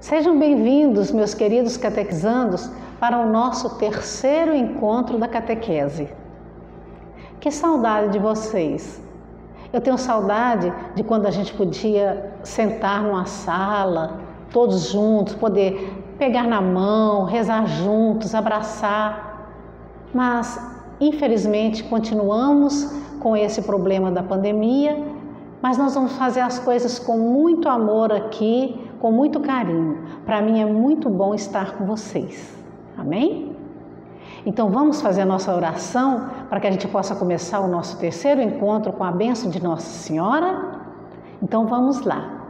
Sejam bem-vindos, meus queridos catequizandos, para o nosso terceiro encontro da catequese. Que saudade de vocês! Eu tenho saudade de quando a gente podia sentar numa sala, todos juntos, poder pegar na mão, rezar juntos, abraçar. Mas, infelizmente, continuamos com esse problema da pandemia, mas nós vamos fazer as coisas com muito amor aqui, com muito carinho. Para mim é muito bom estar com vocês. Amém? Então vamos fazer a nossa oração para que a gente possa começar o nosso terceiro encontro com a bênção de Nossa Senhora? Então vamos lá.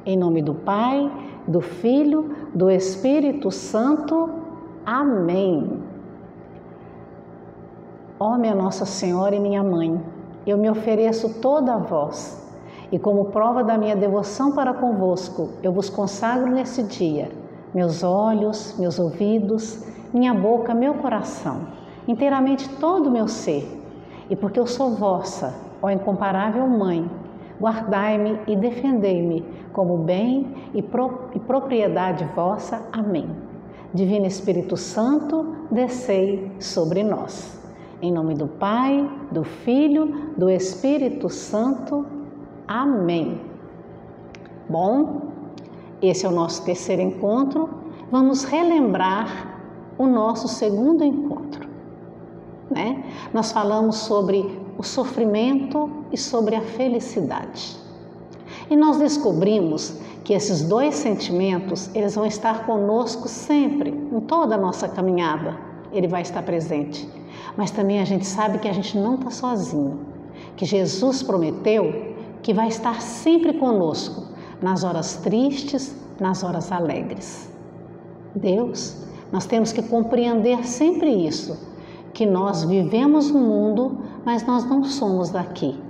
Em nome do Pai, do Filho, do Espírito Santo. Amém. Ó minha Nossa Senhora e minha Mãe, eu me ofereço toda a vós, e como prova da minha devoção para convosco, eu vos consagro nesse dia meus olhos, meus ouvidos, minha boca, meu coração, inteiramente todo o meu ser. E porque eu sou vossa, ó incomparável Mãe, guardai-me e defendei-me como bem e propriedade vossa. Amém. Divino Espírito Santo, descei sobre nós. Em nome do Pai, do Filho, do Espírito Santo. Amém. Bom, esse é o nosso terceiro encontro. Vamos relembrar o nosso segundo encontro, né? Nós falamos sobre o sofrimento e sobre a felicidade. E nós descobrimos que esses dois sentimentos, eles vão estar conosco sempre, em toda a nossa caminhada. Ele vai estar presente. Mas também a gente sabe que a gente não está sozinho, que Jesus prometeu que vai estar sempre conosco, nas horas tristes, nas horas alegres. Deus, nós temos que compreender sempre isso, que nós vivemos no mundo, mas nós não somos daqui.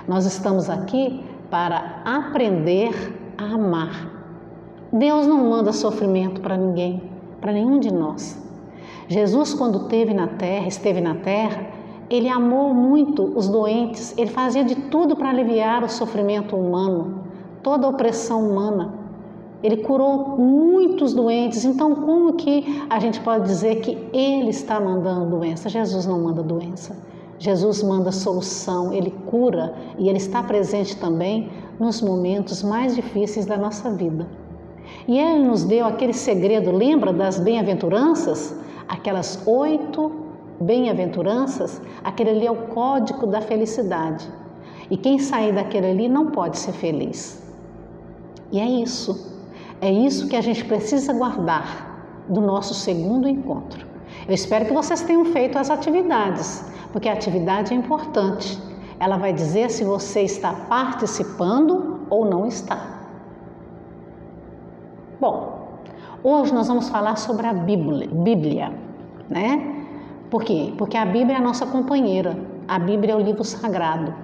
Nós estamos aqui para aprender a amar. Deus não manda sofrimento para ninguém, para nenhum de nós. Jesus, quando esteve na terra, Ele amou muito os doentes, Ele fazia de tudo para aliviar o sofrimento humano, toda a opressão humana. Ele curou muitos doentes, então como que a gente pode dizer que Ele está mandando doença? Jesus não manda doença, Jesus manda solução, Ele cura e Ele está presente também nos momentos mais difíceis da nossa vida. E Ele nos deu aquele segredo, lembra das bem-aventuranças? Aquelas 8 bem-aventuranças, aquele ali é o código da felicidade. E quem sair daquele ali não pode ser feliz. E é isso que a gente precisa guardar do nosso segundo encontro. Eu espero que vocês tenham feito as atividades, porque a atividade é importante. Ela vai dizer se você está participando ou não está. Bom, hoje nós vamos falar sobre a Bíblia, né? Por quê? Porque a Bíblia é a nossa companheira, a Bíblia é o livro sagrado,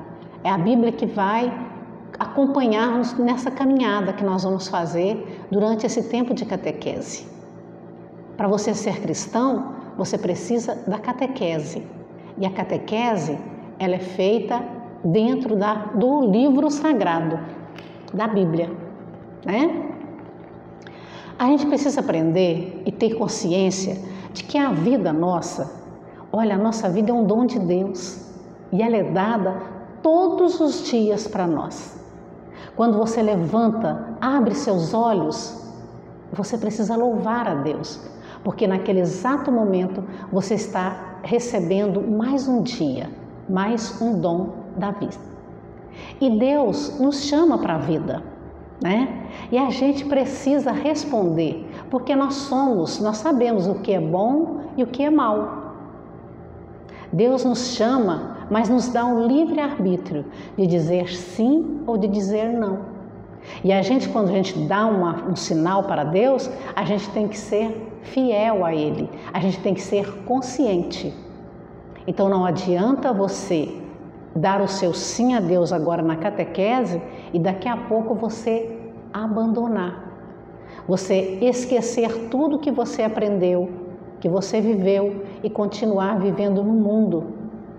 é a Bíblia que vai acompanhar-nos nessa caminhada que nós vamos fazer durante esse tempo de catequese. Para você ser cristão, você precisa da catequese, e a catequese ela é feita dentro do livro sagrado, da Bíblia, né? A gente precisa aprender e ter consciência de que a vida nossa, olha, a nossa vida é um dom de Deus e ela é dada todos os dias para nós. Quando você levanta, abre seus olhos, você precisa louvar a Deus, porque naquele exato momento você está recebendo mais um dia, mais um dom da vida. E Deus nos chama para a vida, né? E a gente precisa responder, porque nós sabemos o que é bom e o que é mal. Deus nos chama, mas nos dá um livre-arbítrio de dizer sim ou de dizer não. E a gente, quando a gente dá um sinal para Deus, a gente tem que ser fiel a Ele, a gente tem que ser consciente. Então não adianta você dar o seu sim a Deus agora na catequese e daqui a pouco você abandonar, você esquecer tudo que você aprendeu, que você viveu e continuar vivendo no mundo,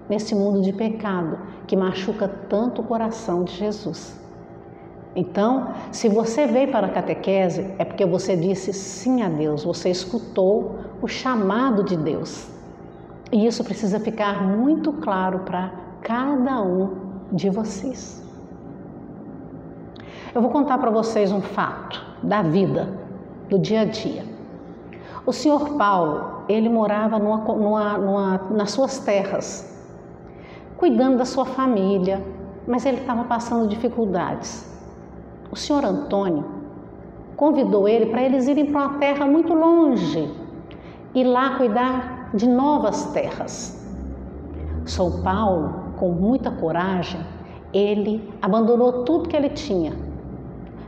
nesse mundo de pecado que machuca tanto o coração de Jesus. Então, se você veio para a catequese, é porque você disse sim a Deus, você escutou o chamado de Deus. E isso precisa ficar muito claro para cada um de vocês. Eu vou contar para vocês um fato da vida, do dia a dia. O senhor Paulo, ele morava nas suas terras, cuidando da sua família, mas ele estava passando dificuldades. O senhor Antônio convidou ele para eles irem para uma terra muito longe e lá cuidar de novas terras. São Paulo, com muita coragem, ele abandonou tudo que ele tinha,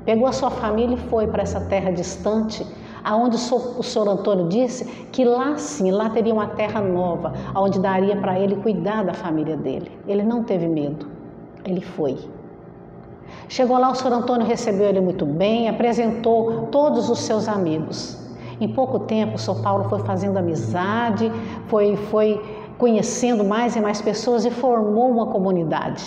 pegou a sua família e foi para essa terra distante, aonde o senhor Antônio disse que lá sim, lá teria uma terra nova, onde daria para ele cuidar da família dele. Ele não teve medo, ele foi. Chegou lá, o senhor Antônio recebeu ele muito bem, apresentou todos os seus amigos. Em pouco tempo, o senhor Paulo foi fazendo amizade, foi conhecendo mais e mais pessoas e formou uma comunidade.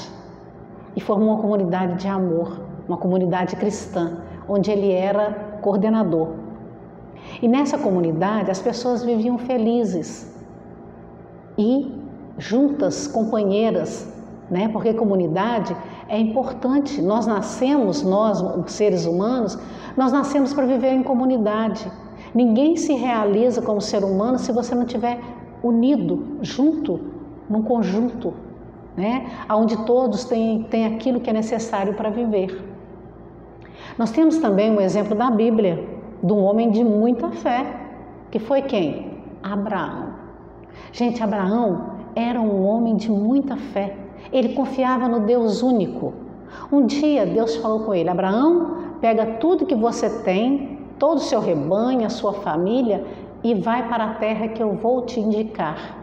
E formou uma comunidade de amor, uma comunidade cristã, onde ele era coordenador. E nessa comunidade as pessoas viviam felizes e juntas, companheiras, né? Porque comunidade é importante. Nós, os seres humanos, nós nascemos para viver em comunidade. Ninguém se realiza como ser humano se você não estiver unido, junto, num conjunto, né? Onde todos têm aquilo que é necessário para viver. Nós temos também um exemplo da Bíblia, de um homem de muita fé, que foi quem? Abraão. Gente, Abraão era um homem de muita fé. Ele confiava no Deus único. Um dia Deus falou com ele: Abraão, pega tudo que você tem, todo o seu rebanho, a sua família, e vai para a terra que eu vou te indicar.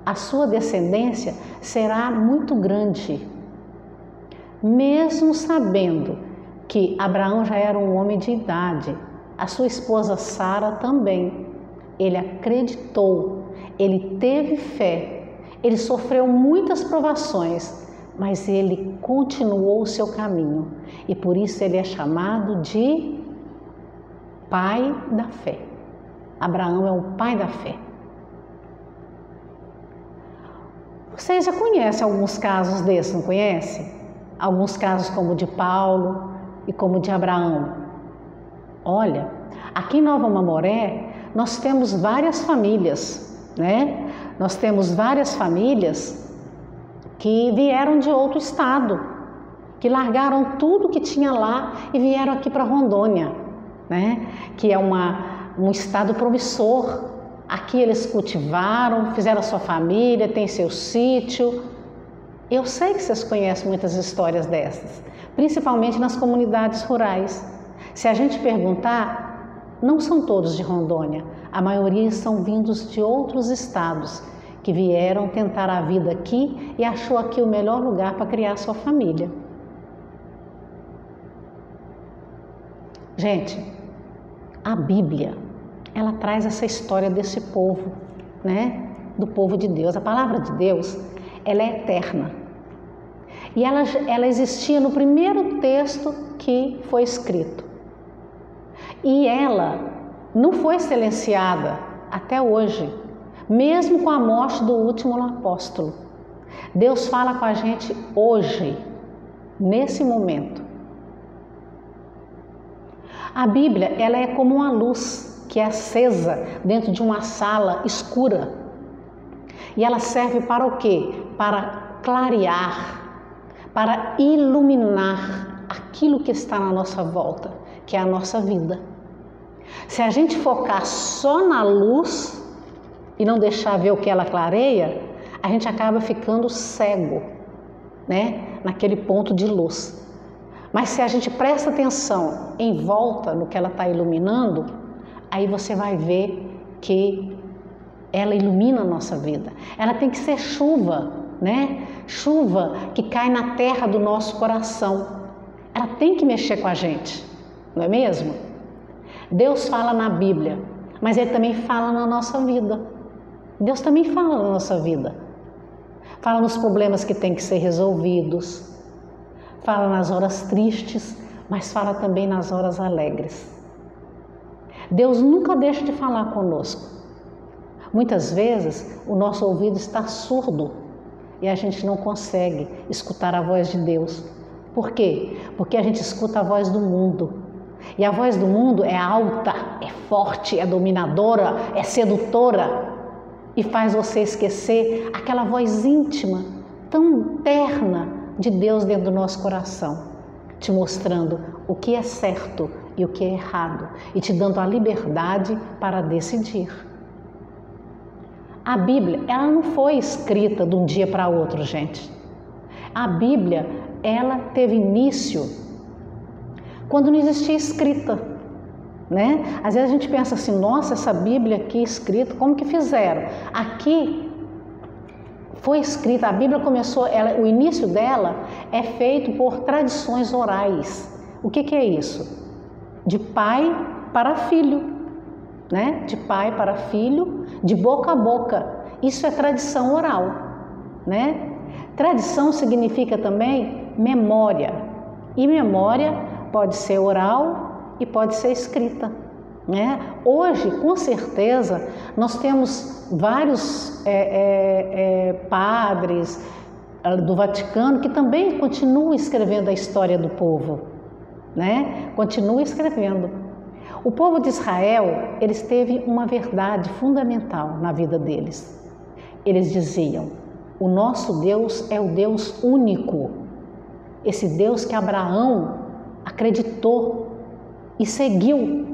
A sua descendência será muito grande. Mesmo sabendo que Abraão já era um homem de idade, a sua esposa Sara também, ele acreditou, ele teve fé, ele sofreu muitas provações, mas ele continuou o seu caminho e por isso ele é chamado de pai da fé. Abraão é o pai da fé. Vocês já conhecem alguns casos desses, não conhecem? Alguns casos como o de Paulo e como o de Abraão. Olha, aqui em Nova Mamoré nós temos várias famílias, né? Nós temos várias famílias que vieram de outro estado, que largaram tudo que tinha lá e vieram aqui para Rondônia, né? Que é um estado promissor. Aqui eles cultivaram, fizeram a sua família, tem seu sítio. Eu sei que vocês conhecem muitas histórias dessas, principalmente nas comunidades rurais. Se a gente perguntar, não são todos de Rondônia, a maioria são vindos de outros estados, que vieram tentar a vida aqui e achou aqui o melhor lugar para criar sua família. Gente, a Bíblia, ela traz essa história desse povo, né? Do povo de Deus. A palavra de Deus, ela é eterna. E ela existia no primeiro texto que foi escrito. E ela não foi silenciada até hoje, mesmo com a morte do último apóstolo. Deus fala com a gente hoje, nesse momento. A Bíblia, ela é como uma luz que é acesa dentro de uma sala escura. E ela serve para o quê? Para clarear, para iluminar aquilo que está na nossa volta, que é a nossa vida. Se a gente focar só na luz e não deixar ver o que ela clareia, a gente acaba ficando cego, né? Naquele ponto de luz. Mas se a gente presta atenção em volta no que ela está iluminando, aí você vai ver que ela ilumina a nossa vida. Ela tem que ser chuva, né? Chuva que cai na terra do nosso coração. Ela tem que mexer com a gente, não é mesmo? Deus fala na Bíblia, mas Ele também fala na nossa vida. Deus também fala na nossa vida. Fala nos problemas que têm que ser resolvidos. fala nas horas tristes, mas fala também nas horas alegres. Deus nunca deixa de falar conosco. Muitas vezes o nosso ouvido está surdo e a gente não consegue escutar a voz de Deus. Por quê? Porque a gente escuta a voz do mundo. E a voz do mundo é alta, é forte, é dominadora, é sedutora e faz você esquecer aquela voz íntima, tão terna de Deus dentro do nosso coração, te mostrando o que é certo e o que é errado e te dando a liberdade para decidir. A Bíblia, ela não foi escrita de um dia para outro, gente. A Bíblia, ela teve início quando não existia escrita, né? Às vezes a gente pensa assim, nossa, essa Bíblia aqui escrita, como que fizeram? Aqui foi escrita, a Bíblia começou, o início dela é feito por tradições orais. O que é isso? De pai para filho, né? De pai para filho, de boca a boca. Isso é tradição oral, né? Tradição significa também memória. E memória pode ser oral e pode ser escrita, né? Hoje, com certeza, nós temos vários padres do Vaticano que também continuam escrevendo a história do povo, né? Continuam escrevendo. O povo de Israel, eles teve uma verdade fundamental na vida deles. Eles diziam, o nosso Deus é o Deus único, esse Deus que Abraão acreditou e seguiu.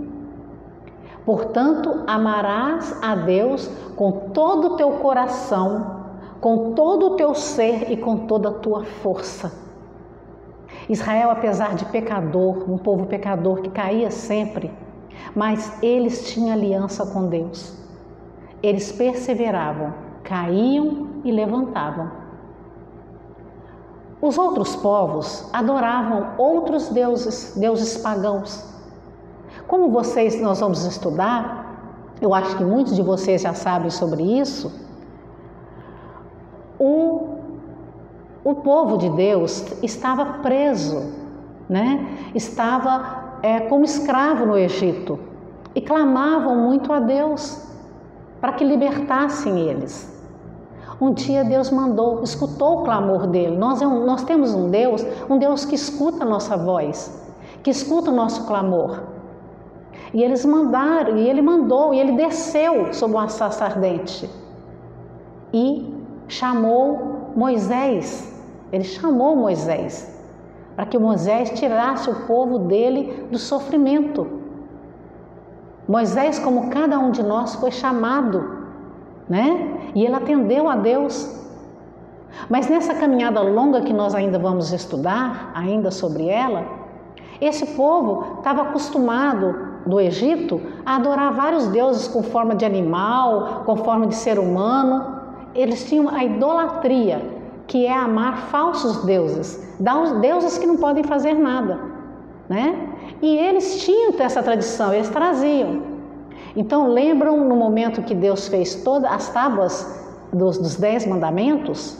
Portanto, amarás a Deus com todo o teu coração, com todo o teu ser e com toda a tua força. Israel, apesar de pecador, um povo pecador que caía sempre, mas eles tinham aliança com Deus. Eles perseveravam, caíam e levantavam. Os outros povos adoravam outros deuses pagãos. Como nós vamos estudar, eu acho que muitos de vocês já sabem sobre isso, o povo de Deus estava preso, né? Estava como escravo no Egito e clamavam muito a Deus para que libertassem eles. Um dia Deus escutou o clamor dele. Nós temos um Deus que escuta a nossa voz, que escuta o nosso clamor. E eles mandaram, e ele desceu sobre uma sarça ardente e chamou Moisés. Ele chamou Moisés para que Moisés tirasse o povo dele do sofrimento. Moisés, como cada um de nós, foi chamado, né? E ele atendeu a Deus. Mas nessa caminhada longa que nós ainda vamos estudar, ainda sobre ela, esse povo estava acostumado do Egito a adorar vários deuses com forma de animal, com forma de ser humano. Eles tinham a idolatria, que é amar falsos deuses, deuses que não podem fazer nada, né? E eles tinham essa tradição, eles traziam. Então lembram no momento que Deus fez todas as tábuas dos 10 mandamentos?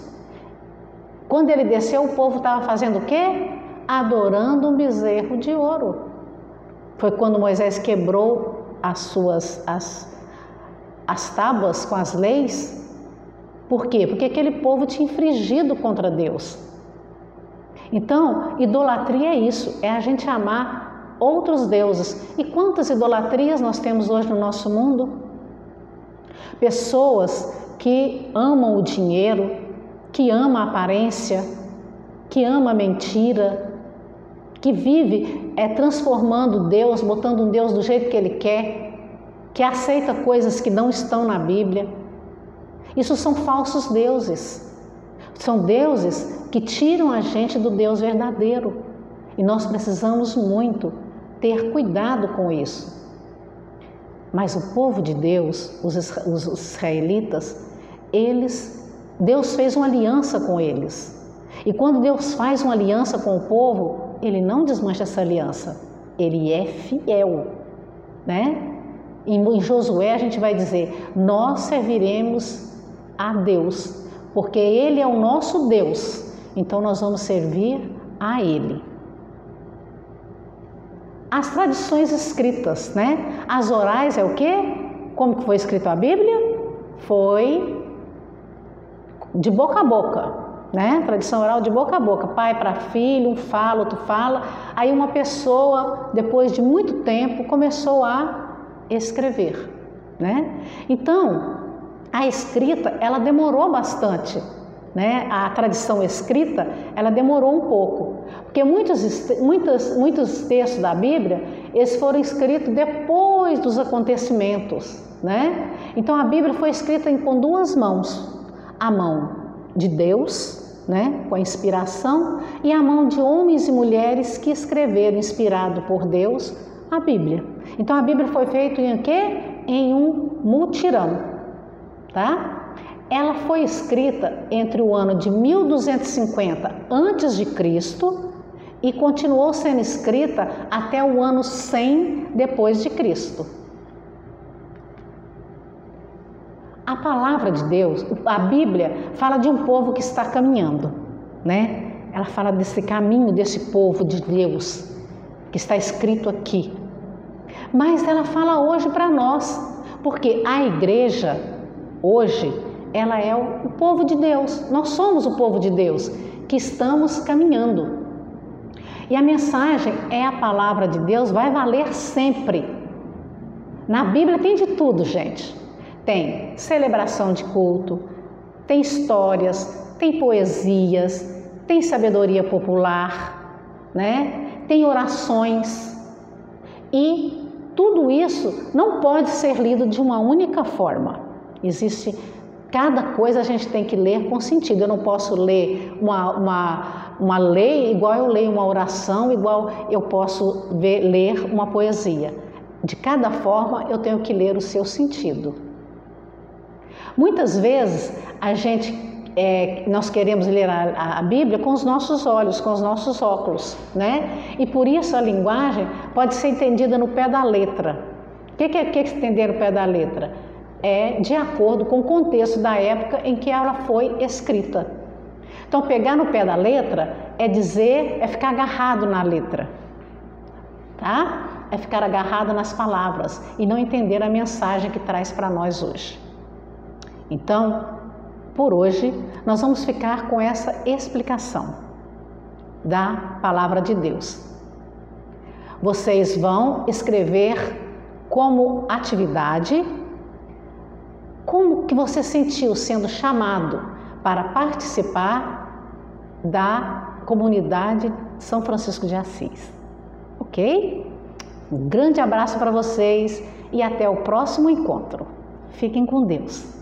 Quando ele desceu, o povo estava fazendo o quê? Adorando um bezerro de ouro. Foi quando Moisés quebrou as tábuas com as leis. Por quê? Porque aquele povo tinha infringido contra Deus. Então, idolatria é isso, é a gente amar outros deuses. E quantas idolatrias nós temos hoje no nosso mundo? Pessoas que amam o dinheiro, que amam a aparência, que amam a mentira, que vive transformando Deus, botando um Deus do jeito que Ele quer, que aceita coisas que não estão na Bíblia. Isso são falsos deuses. São deuses que tiram a gente do Deus verdadeiro. E nós precisamos muito ter cuidado com isso. Mas o povo de Deus, os israelitas, Deus fez uma aliança com eles. E quando Deus faz uma aliança com o povo, Ele não desmancha essa aliança. Ele é fiel, né? Em Josué a gente vai dizer, nós serviremos a Deus, porque Ele é o nosso Deus, então nós vamos servir a Ele. As tradições escritas, né? As orais é o quê? Como que foi escrito a Bíblia? Foi de boca a boca, né? Tradição oral de boca a boca, pai para filho, um fala, outro fala. Aí uma pessoa, depois de muito tempo, começou a escrever, né? Então, a escrita, ela demorou bastante, né? A tradição escrita, ela demorou um pouco, porque muitos textos da Bíblia, eles foram escritos depois dos acontecimentos, né? Então a Bíblia foi escrita com duas mãos, a mão de Deus, né? Com a inspiração, e a mão de homens e mulheres que escreveram, inspirado por Deus, a Bíblia. Então a Bíblia foi feita em quê? Em um mutirão, tá? Ela foi escrita entre o ano de 1250 a.C. e continuou sendo escrita até o ano 100 depois de Cristo. A palavra de Deus, a Bíblia, fala de um povo que está caminhando, né? Ela fala desse caminho desse povo de Deus que está escrito aqui. Mas ela fala hoje para nós, porque a igreja hoje, ela é o povo de Deus. Nós somos o povo de Deus que estamos caminhando. E a mensagem é a palavra de Deus, vai valer sempre. Na Bíblia tem de tudo, gente. Tem celebração de culto, tem histórias, tem poesias, tem sabedoria popular, né? Tem orações. E tudo isso não pode ser lido de uma única forma. Existe cada coisa a gente tem que ler com sentido. Eu não posso ler uma lei igual eu leio uma oração, igual eu posso ler uma poesia. De cada forma eu tenho que ler o seu sentido. Muitas vezes nós queremos ler a Bíblia com os nossos olhos, com os nossos óculos, né? E por isso a linguagem pode ser entendida no pé da letra. O que é entender o pé da letra? É de acordo com o contexto da época em que ela foi escrita. Então, pegar no pé da letra é ficar agarrado na letra, tá? É ficar agarrado nas palavras e não entender a mensagem que traz para nós hoje. Então, por hoje, nós vamos ficar com essa explicação da palavra de Deus. Vocês vão escrever como atividade como que você sentiu sendo chamado para participar da comunidade São Francisco de Assis, ok? Um grande abraço para vocês e até o próximo encontro. Fiquem com Deus.